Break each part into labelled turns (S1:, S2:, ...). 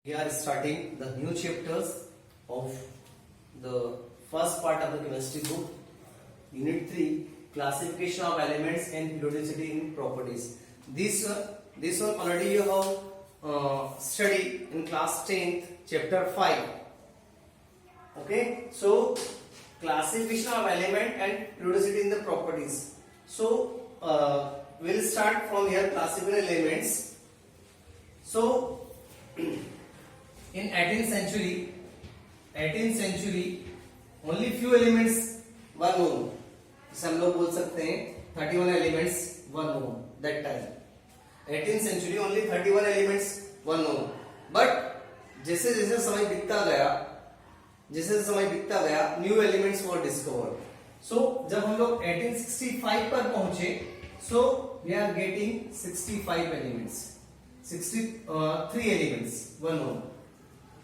S1: We are starting the new chapters of the first part of the chemistry book, Unit 3, Classification of Elements and Periodicity in Properties. This one already you have studied in class 10th, chapter 5. Okay, so classification of element and periodicity in the properties. So we'll start from here, classification elements. So in 18th century only few elements were known. जैसे हम लोग बोल सकते हैं 31 elements were known that time. 18th century only 31 elements were known. But जैसे जैसे समय बीतता गया new elements were discovered. So जब हम लोग 1865 पर पहुंचे, so we are getting 65 elements. 63 elements were known.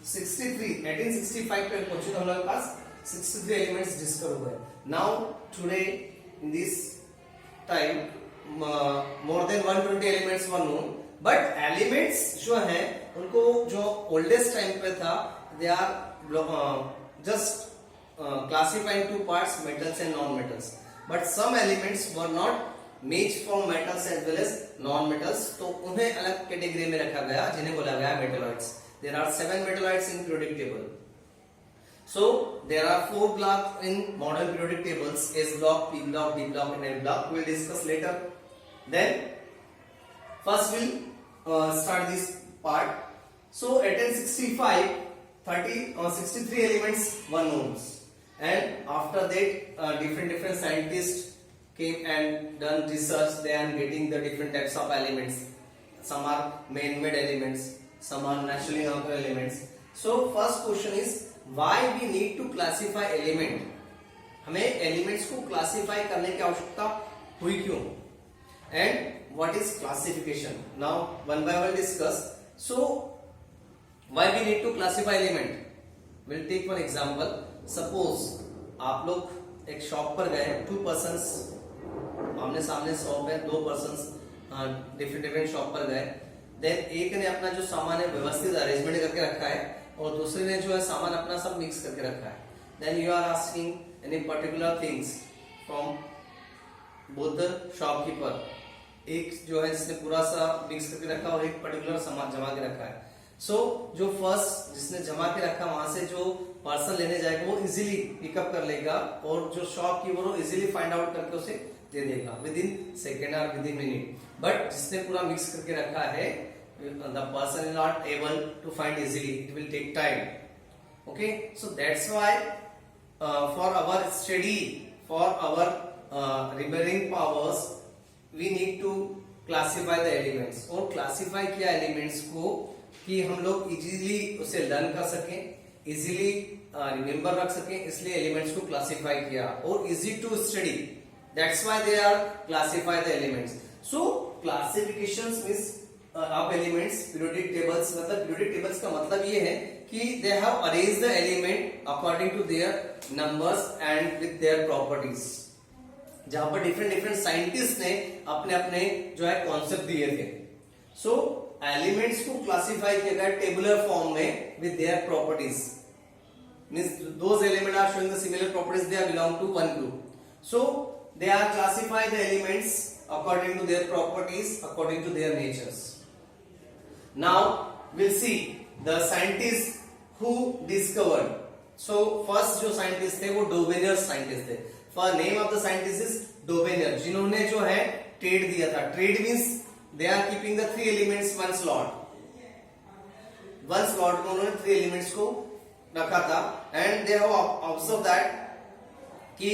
S1: 1865 पे पहुंचे तो हम लोग के पास 63 एलिमेंट्स डिस्कवर हुए. Now today in this time more than 120 elements were known. But elements जो है उनको जो ओल्डेस्ट टाइम पे था, they are just classified into parts, metals and non-metals. But some elements were not made from metals as well as non-metals, तो उन्हें अलग category में रखा गया जिन्हें बोला गया metalloids. There are 7 metalloids in periodic table. So there are 4 blocks in modern periodic tables: S block, P block, D block and L block. We will discuss later. Then first we'll start this part. So 1865 63 elements were known, and after that different scientists came and done research. They are getting the different types of elements. Some are man-made elements, some are naturally occurring elements. So first question is, why we need to classify element? हमें elements को classify करने की आवश्यकता हुई क्यों? And what is classification? Now one by one discuss. So why we need to classify element? We'll take one example. Suppose आप लोग एक शॉप पर गए, 2 persons आमने सामने शॉप है, 2 persons डिफरेंट शॉप पर गए. देन एक ने अपना जो सामान है व्यवस्थित अरेंजमेंट करके रखा है और दूसरे ने जो है सामान अपना सब मिक्स करके रखा है. Then you are asking any particular things from both the shopkeeper. एक जो है जिसने पूरा सा मिक्स करके रखा और एक पर्टिकुलर सामान जमा के रखा है. सो जो फर्स्ट जिसने जमा के रखा, वहां से जो पार्सल लेने जाएगा वो इजीली पिकअप कर लेगा और जो शॉपकीपर वो इजीली फाइंड आउट करके उसे दे देगा विद इन सेकेंड और विद इन मिनट. बट जिसने पूरा मिक्स करके रखा है, the person is not able to find easily, it will take time. Okay, so that's why for our study, for our remembering powers, we need to classify the elements. और classify किया elements को कि हम लोग easily उसे learn कर सकें, easily remember रख सकें, इसलिए एलिमेंट्स को क्लासिफाई किया. और easy to study, that's why they are classify the elements. So classifications means of elements, periodic tables. मतलब पीरियोडिक टेबल्स का मतलब ये है कि they have arranged the element according to their numbers and with their properties. जहां पर different scientist ने अपने अपने जो है कॉन्सेप्ट दिए थे. सो एलिमेंट्स को क्लासिफाई किया गया टेबुलर फॉर्म में with their properties. Means those element are showing the similar properties, they are belong to one group. So they are classified the elements according to their properties, according to their natures. Now we'll see the scientists who discovered. So first जो scientist थे वो Dobereiner scientist थे. For name of the scientist is Dobereiner, जिन्होंने जो है triad दिया था. Triad means they are keeping the 3 elements one slot में उन्होंने 3 elements को रखा था. and they have observed that कि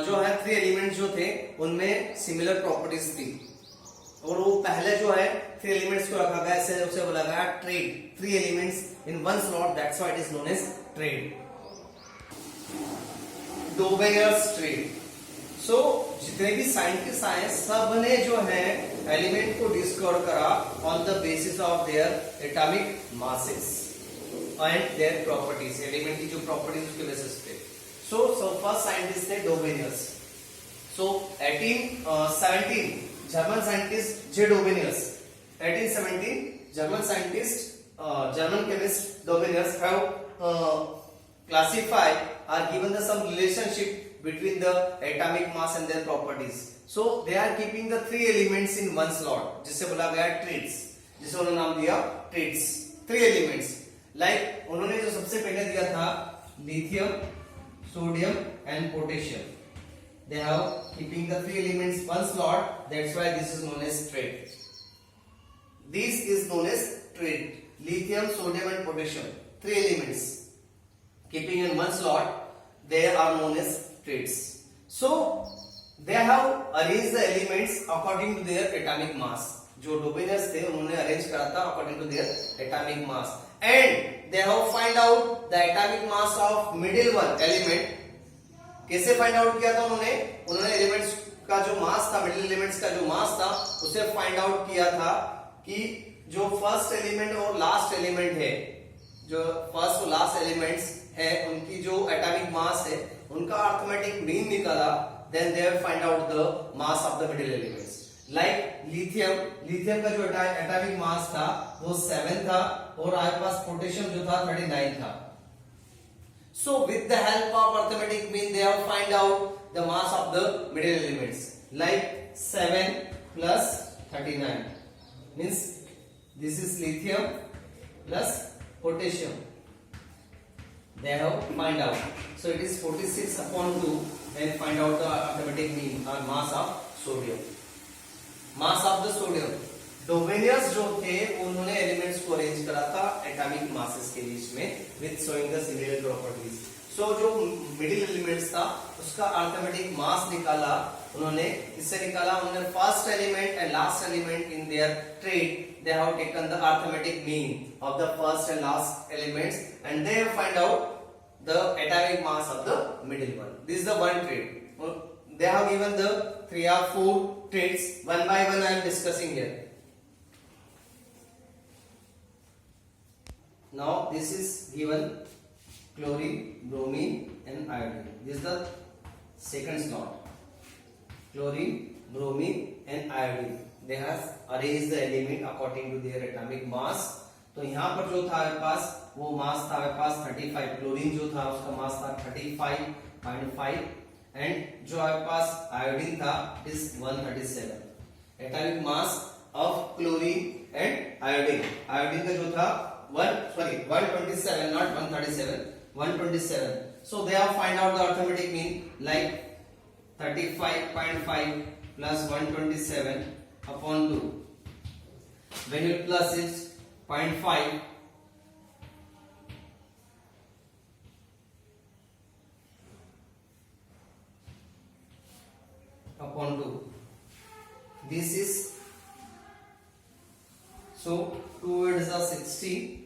S1: जो है 3 elements जो थे उनमें सिमिलर प्रॉपर्टीज थी. और वो पहले जो है 3 elements को रखा गया, इससे उसे बोला गया trade. 3 elements in one slot, that's why it is known as trade. Dobereiner's triad. So जितने भी साइंटिस्ट आए सब ने जो है एलिमेंट को डिस्कवर करा on the basis of their atomic masses and their properties. Element की जो प्रॉपर्टीज उसके बेसिस पे. सो फर्स्ट साइंटिस्ट थे डोबेनियर्स. सो 1817 German scientist J डोबेनियस 1817 German scientist German chemist Dobenius have classified or given the some relationship between the atomic mass and their properties. So they are keeping the three elements in one slot, जिसे बोला गया traits, जिसे उन्होंने नाम दिया traits, three elements. Like उन्होंने जो सबसे पहले दिया था lithium, sodium and potassium. They have keeping the three elements one slot. That's why this is known as trait. This is known as trait. Lithium, sodium and potassium, three elements keeping in one slot, they are known as traits. So they have arranged the elements according to their atomic mass. जो Dobenius थे उन्होंने arrange करा था according to their atomic mass, and they have find out the atomic mass of middle one element. कैसे find out किया था उन्होंने elements का जो मास था, मिडिल एलिमेंट्स का जो मास था, उसे फाइंड आउट किया था कि जो फर्स्ट एलिमेंट और लास्ट एलिमेंट है, जो फर्स्ट और लास्ट एलिमेंट्स है, उनकी जो एटॉमिक मास है, उनका अरिथमेटिक मीन निकाला. Then they find out the mass of the middle elements. Like lithium का जो एटॉमिक मास था वो 7 था, और आपके पास पोटेशियम जो था 39 था. So with the help of arithmetic mean they have find out the mass of the middle elements. Like 7 plus 39 means this is lithium plus potassium. They have find out. So it is 46 upon 2. Then find out the arithmetic mean or mass of sodium. Mass of the sodium. Dobenius जो थे उन्होंने elements को arrange करा था atomic masses के बीच में with showing the similar properties. So जो मिडिल एलिमेंट्स था उसका अरिथमेटिक मास निकाला उन्होंने. इससे निकाला उन्होंने first element and last element in their trait. They have taken the arithmetic mean of the first and last elements and they have find out the atomic mass of the middle one. This is the one trait. They have given the 3 or 4 traits. One by one I am discussing here. Now this is given chlorine, bromine and iodine. This is the second slot. Chlorine, bromine and iodine. They have arranged the element according to their atomic mass. तो यहाँ पर जो था हमारे पास वो मास था हमारे पास 35. Chlorine जो था उसका मास था 35.5 एंड जो हमारे पास आयोडीन था is 137. Atomic mass of chlorine and iodine. Iodine का जो था 127, not 137, 127. So they have find out the arithmetic mean like 35.5 plus 127 upon 2. When you plus it 0.5 upon 2. This is so 2 is a 60.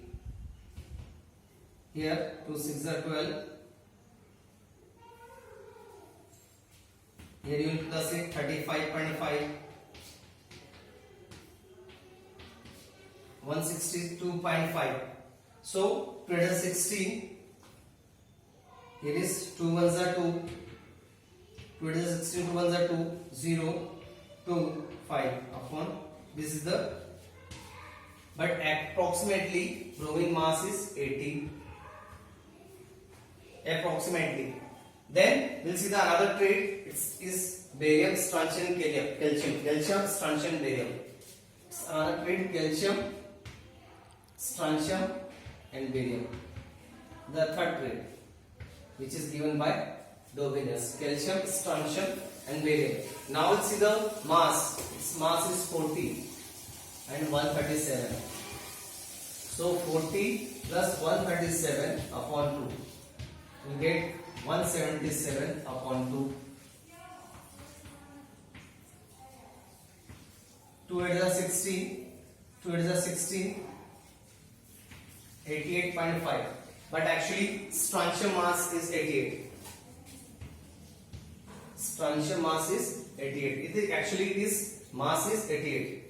S1: Here 2 6 are 12. Here you will plus it 35.5. 162.5. So 2 is 16. Here is 2 ones are 2. 2 is 16, 2 ones are 2. 0, 2, 5 upon. This is the. But approximately bromine mass is 80. Approximately. Then we'll see the another trait. It is barium, strontium, calcium. Calcium, strontium, barium. It's another trait: calcium, strontium, and barium. The third trait, which is given by Dobenius: calcium, strontium, and barium. Now we'll see the mass. Its mass is 40 and 137. So 40 plus 137 upon 2. You get 177 upon 2. 2 8 is 16. 2 8 is 16. 88.5. But actually strontium mass is 88. Strontium mass is 88. It is actually this mass is 88.